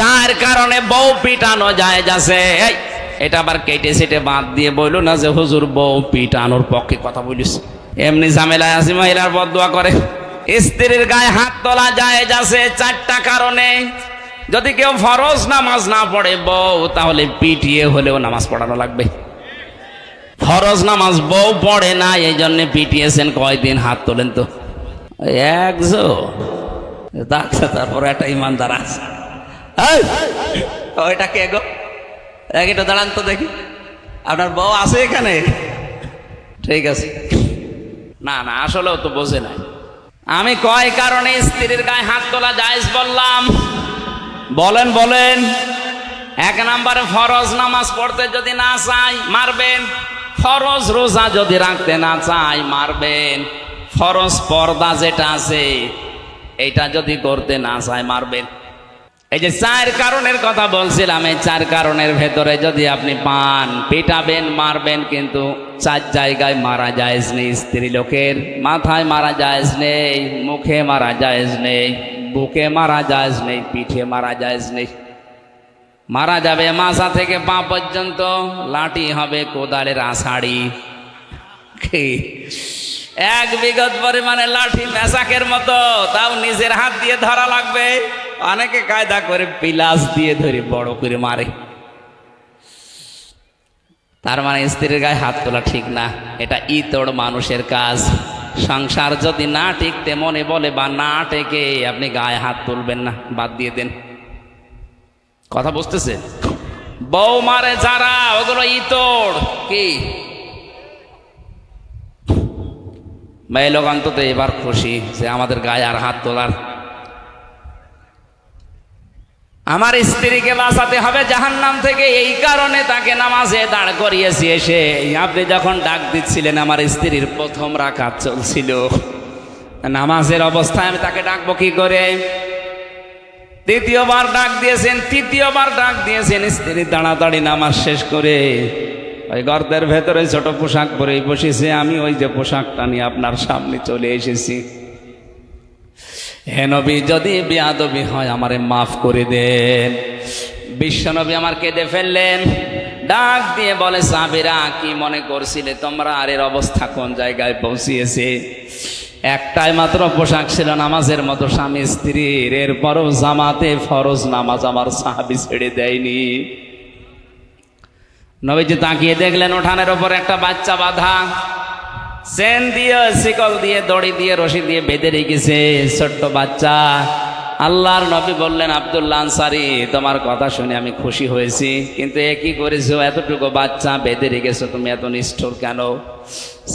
চার কারণে বউ পিটানো যায় যাচ্ছে। এটা আবার কেটে সেটে বাদ দিয়ে বললো না যে হুজুর বউ পিটানোর পক্ষে কথা বলিস। এমনি ঝামেলায় আসি মহিলার বদদোয়া করে। স্ত্রীর গায়ে হাত তোলা যায় যাচ্ছে চারটা কারণে। যদি কেউ ফরজ নামাজ না পড়ে বউ, তাহলে পিটিয়ে হলেও নামাজ পড়ানো লাগবে। ফরজ নামাজ বউ পড়ে না, এই জন্য পিটিয়েছেন। কয়দিন হাত তোলেন তো একজো। তারপরে একটা ইমানদার আছে, ওইটা কে গো? একটু দাঁড়ান তো দেখি, আপনার বউ আছে এখানে? ঠিক আছে। না না, আসলেও তো বোঝে না। আমি কয় কারণে স্ত্রীর গায়ে হাত তোলা জায়েজ বললাম, বলেন বলেন। এক নম্বরে ফরজ নামাজ পড়তে যদি না চাই মারবেন। ফরজ রোজা যদি রাখতে না চাই মারবেন। ফরজ পর্দা যেটা আছে এইটা যদি করতে না চায় মারবেন। এই যে চার কারণের কথা বলছিলাম, এই চার কারণের ভেতরে যদি আপনি পান, পিটাবেন, মারবেন, কিন্তু চার জায়গায় মারা জায়েজ নেই। স্ত্রী লোকের মাথায় মারা জায়েজ নেই, মুখে মারা জায়েজ নেই, বুকে মারা জায়েজ নেই, পিঠে মারা জায়েজ নেই। মারা যাবে মাথা থেকে পা পর্যন্ত, লাঠি হবে কোদালের আষাঢ়ি। এক বিঘত পরিমাণে লাঠি, মেশাকের মতো, তাও নিজের হাত দিয়ে ধরা লাগবে। অনেকে কায়দা করে পিলাস দিয়ে ধরে বড় করে মারে। তার মানে স্ত্রীর গায়ে হাত তোলা ঠিক না, এটা ইতর মানুষের কাজ। সংসার যদি না টিকতে মনে বলে বা না টেকে আপনি গায়ে হাত তুলবেন না, বাদ দিয়ে দেন। কথা বুঝতেছে? বউ মারে যারা, ওগুলো ইতর। কি মেয়ে লোক অন্তত এবার খুশি যে আমাদের গায়ে আর হাত তোলার। আমার স্ত্রীকে বাঁচাতে হবে জাহান্নাম থেকে, এই কারণে তাকে নামাজে দাঁড় করিয়েছি। এসে আপনি যখন ডাক দিচ্ছিলেন, আমার স্ত্রীর প্রথম রাকাত চলছিল, নামাজের অবস্থায় আমি তাকে ডাকবো কি করে? দ্বিতীয়বার ডাক দিয়েছেন, তৃতীয়বার ডাক দিয়েছেন। স্ত্রী তাড়াতাড়ি নামাজ শেষ করে ওই গর্তের ভেতরে ছোট পোশাক পরে বসেছে। আমি ওই যে পোশাকটা নিয়ে আপনার সামনে চলে এসেছি। হে নবী, যদি বেয়াদবি হয় আমারে মাফ করে দেন। বিশ্ব নবী আমার কেঁদে ফেললেন। ডাক দিয়ে বলে, সাহাবীরা কি মনে করছিলে তোমরা? আর এর অবস্থা কোন জায়গায় পৌঁছিয়েছে? একটাই মাত্র পোশাক ছিল নামাজের মতো স্বামী স্ত্রীর, এরপরও জামাতে ফরজ নামাজ আমার সাহাবী ছেড়ে দেয়নি। নবীজি তাকিয়ে দেখলেন উঠানের উপর একটা বাচ্চা বাঁধা, চেন দিয়ে, শিকল দিয়ে, দড়ি দিয়ে, রশি দিয়ে বেঁধে রেখেছে, ছোট্ট বাচ্চা। আল্লাহর নবী বললেন, আব্দুল্লাহ আনসারী, তোমার কথা শুনে আমি খুশি হয়েছি, কিন্তু এ কি করেছো? এতটুকু বাচ্চা বেঁধে রেখেছো, তুমি এত নিষ্ঠুর কেন?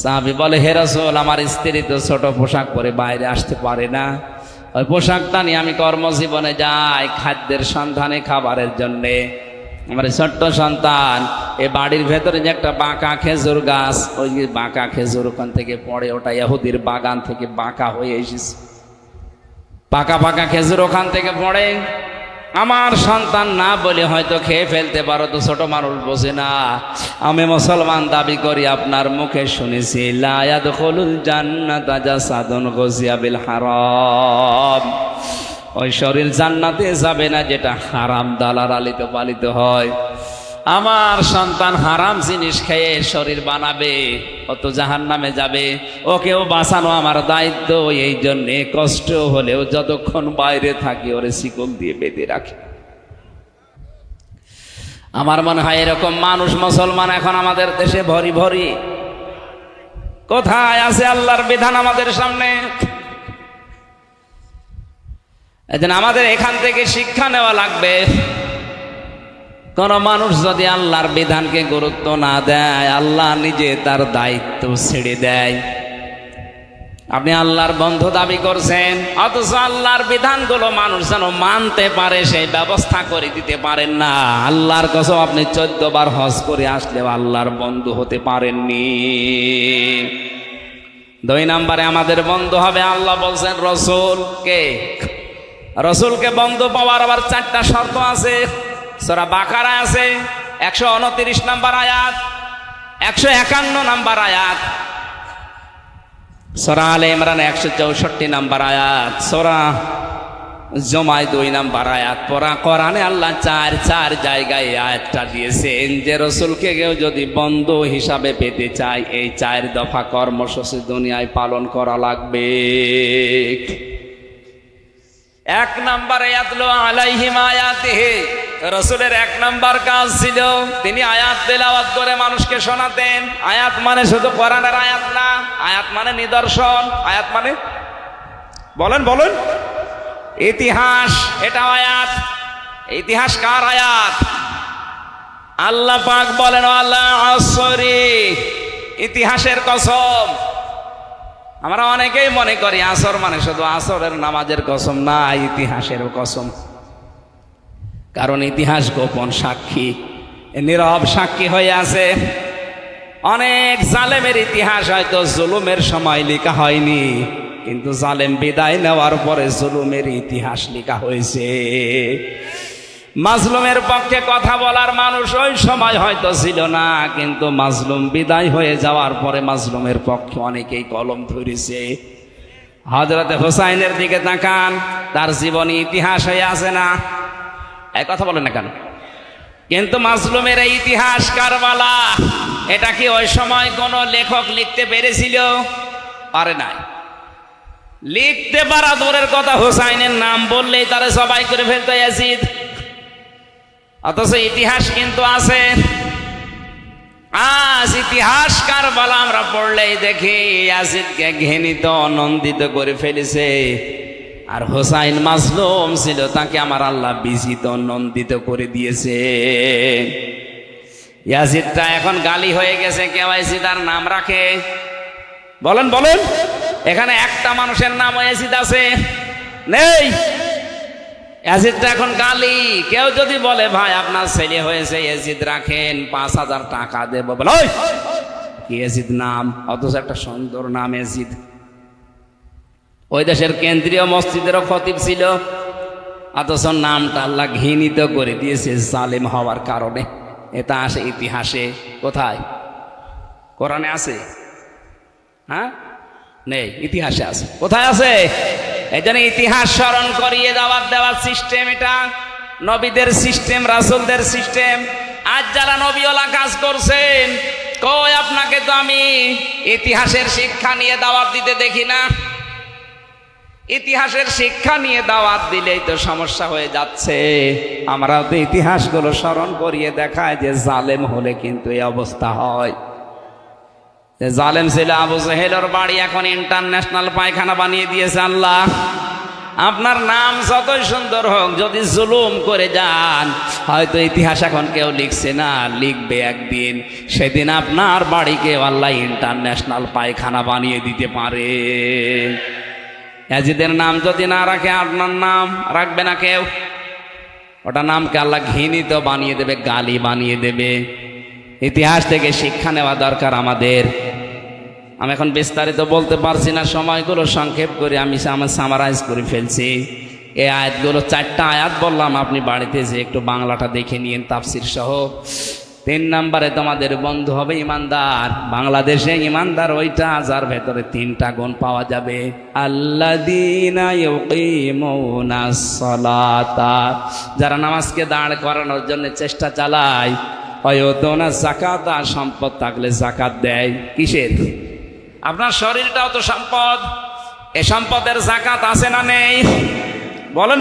সাহাবী বলে, হে রাসূল, আমার স্ত্রী তো ছোট পোশাক পরে বাইরে আসতে পারে না, ওই পোশাকটা নিয়ে আমি কর্মজীবনে যাই খাদ্যের সন্ধানে, খাবারের জন্যে। আমার ছোট্ট সন্তান এ বাড়ির ভেতরে যে একটা বাঁকা খেজুর গাছ, ওই বাঁকা খেজুর ওখান থেকে পড়ে, ওটা ইহুদির বাগান থেকে বাঁকা হয়ে এসেছে। পাকা পাকা খেজুর ওখান থেকে পড়ে। আমার সন্তান না বলে হয়তো খেয়ে ফেলতে পারো, তো ছোট মানুষ বোঝে না। আমি মুসলমান দাবি করি, আপনার মুখে শুনেছি লা ইয়াদখুলুল জান্নাতা জাসাদুন গুযিয়া বিল হারাম। ওই শরীর জান্নাতে যাবে না যেটা হারাম দালালিতে পালিত হয়। আমার সন্তান হারাম জিনিস খেয়ে শরীর বানাবে, ও তো জাহান্নামে যাবে। ওকেও বাঁচানো আমার দায়িত্ব। এই জন্যে কষ্ট হলেও যতক্ষণ বাইরে থাকি ওরে শিকল দিয়ে বেঁধে রাখি। আমার মনে হয় এরকম মানুষ মুসলমান এখন আমাদের দেশে ভরি ভরি। কোথায় আছে আল্লাহর বিধান আমাদের সামনে? এজন্য আমাদের এখান থেকে শিক্ষা নেওয়া লাগবে। কোন মানুষ যদি আল্লাহর বিধানকে গুরুত্ব না দেয়, আল্লাহ নিজে তার দায়িত্ব ছেড়ে দেয়। আপনি আল্লাহর বন্ধু দাবি করছেন, অথচ আল্লাহর বিধানগুলো মানুষ যেন মানতে পারে সেই ব্যবস্থা করে দিতে পারেন না। আল্লাহর কসম, আপনি 14 বার হজ করে আসলেও আল্লাহর বন্ধু হতে পারেননি। 2 নম্বরে আমাদের বন্ধু হবে, আল্লাহ বলছেন রসুলকে। রসুলকে বন্ধু পাওয়ার আবার 4টা শর্ত আছে। সূরা বাকারা আছে 129 নম্বর আয়াত, 151 নম্বর আয়াত, সূরা আলে ইমরান 164 নম্বর আয়াত, সূরা জমায় 2 নাম্বার আয়াত পড়া। কোরআনে আল্লাহ চার জায়গায় আয়াতটা দিয়েছেন যে রসুলকে কেউ যদি বন্ধু হিসাবে পেতে চায় এই 4 দফা কর্মসূচি দুনিয়ায় পালন করা লাগবে। 1 নম্বরে ইয়াতলু আলাইহিম আয়াতিহি, রসুলের 1 নম্বর কাজ ছিল তিনি আয়াত তেলাওয়াত করে মানুষকে শোনাতেন। আয়াত মানে শুধু কোরআনের আয়াত না, আয়াত মানে নিদর্শন, আয়াত মানে বলেন ইতিহাস, এটা আয়াত। ইতিহাস কার আয়াত? আল্লাহ পাক বলেন আল্লাহ আসরি, ইতিহাসের কসম। আমরা অনেকেই মনে করি আসর মানে শুধু আসরের নামাজের কসম, না, ইতিহাসেরও কসম। কারণ ইতিহাস গোপন সাক্ষী, নীরব সাক্ষী হয়ে আছে। অনেক জালেমের ইতিহাস হয়তো জুলুমের সময় লেখা হয়নি, কিন্তু জালেম বিদায় নেওয়ার পরে জুলুমের ইতিহাস লেখা হয়েছে। মাজলুমের পক্ষে কথা বলার মানুষ ওই সময় হয়তো ছিল না, কিন্তু মাজলুম বিদায় হয়ে যাওয়ার পরে মাজলুমের পক্ষে অনেকেই কলম ধরেছে। হযরতে হুসাইনের দিকে তাকান, তার জীবনী ইতিহাস হয়ে আছে না? এই কথা বলেন না কেন? কিন্তু মাজলুমের এই ইতিহাস কারবালা, এটা কি ওই সময় কোনো লেখক লিখতে পেরেছিল? পারে নাই। লিখতে পারা দূরের কথা, হুসাইনের নাম বললেই তারা সবাই করে ফেলতো ইয়াজিদ। অথচ ইতিহাস কিন্তু আছে। আজ ইতিহাস কারবালা আমরা পড়লেই দেখি ইয়াজিদকে ঘৃণিত নন্দিত করে ফেলেছে, আর হুসাইন মাজলুম ছিল, তাকে আমার আল্লাহ বিজিত নন্দিত করে দিয়েছে। ইয়াজিদটা এখন গালি হয়ে গেছে, কেউ ইয়াজিদার নাম রাখে? বলেন এখানে একটা মানুষের নাম ইয়াজিদ আছে? নেই। ইয়াজিদটা এখন গালি। কেউ যদি বলে ভাই আপনার ছেলে হয়েছে ইয়াজিদ রাখেন, 5000 টাকা দেবো, বলে ওই কি ইয়াজিদ নাম, অথচ একটা সুন্দর নাম ইয়াজিদ। ওই দেশের কেন্দ্রীয় মসজিদেরও খতিব ছিল, অথচ নামটা আল্লাহ ঘৃণিত করে দিয়েছে জালেম হওয়ার কারণে। এটা আসে ইতিহাসে, কোথায়? কোরআনে আছে? হ্যাঁ, নেই, ইতিহাসে আছে। কোথায় আছে? এই জন্য ইতিহাস স্মরণ করিয়ে দেওয়ার সিস্টেম এটা, নবীদের সিস্টেম, রাসূলদের সিস্টেম। আজ যারা নবীওয়ালা কাজ করছেন, কই আপনাকে তো আমি ইতিহাসের শিক্ষা নিয়ে দাওয়াত দিতে দেখি না। ইতিহাসের শিক্ষা নিয়ে দাওয়াত দিলেই তো সমস্যা হয়ে যাচ্ছে। আমরা তো ইতিহাসগুলো স্মরণ করিয়ে দেখায় যে জালেম হলে কিন্তু এই অবস্থা হয়। জালেম ছিল আবু জেহেলের বাড়ি, এখন ইন্টারন্যাশনাল পায়খানা বানিয়ে দিয়েছে আল্লাহ। আপনার নাম যতই সুন্দর হোক, যদি জুলুম করে যান, হয়তো ইতিহাস এখন কেউ লিখছে না, লিখবে একদিন, সেদিন আপনার বাড়িকে আল্লাহ ইন্টারন্যাশনাল পায়খানা বানিয়ে দিতে পারে। ইয়াজিদের নাম যদি না রাখে, আপনার নাম রাখবে না কেউ। ওটা নামকে আল্লাহ ঘৃণিত বানিয়ে দেবে, গালি বানিয়ে দেবে। ইতিহাস থেকে শিক্ষা নেওয়া দরকার আমাদের। আমি এখন বিস্তারিত বলতে পারছি না, সময়গুলো সংক্ষেপ করে আমি সামারাইজ করে ফেলছি। এই আয়াতগুলো 4টা আয়াত বললাম, আপনি বাড়িতে যে একটু বাংলাটা দেখে নিন তাফসির সহ। 3 নম্বরে তোমাদের বন্ধু হবে ইমানদার। বাংলাদেশে ইমানদার ওইটা যার ভেতরে 3টা গুণ পাওয়া যাবে। আল্লাযীনা ইউকিমুনাস সালাতা, যারা নামাজকে দাঁড় করানোর জন্য চেষ্টা চালায়। ওয়ায়ুতুনা যাকাতা, সম্পদ থাকলে যাকাত দেয়। কিসের? আপনার শরীরটাও তো সম্পদ। এই সম্পদের যাকাত আছে না নেই? বলেন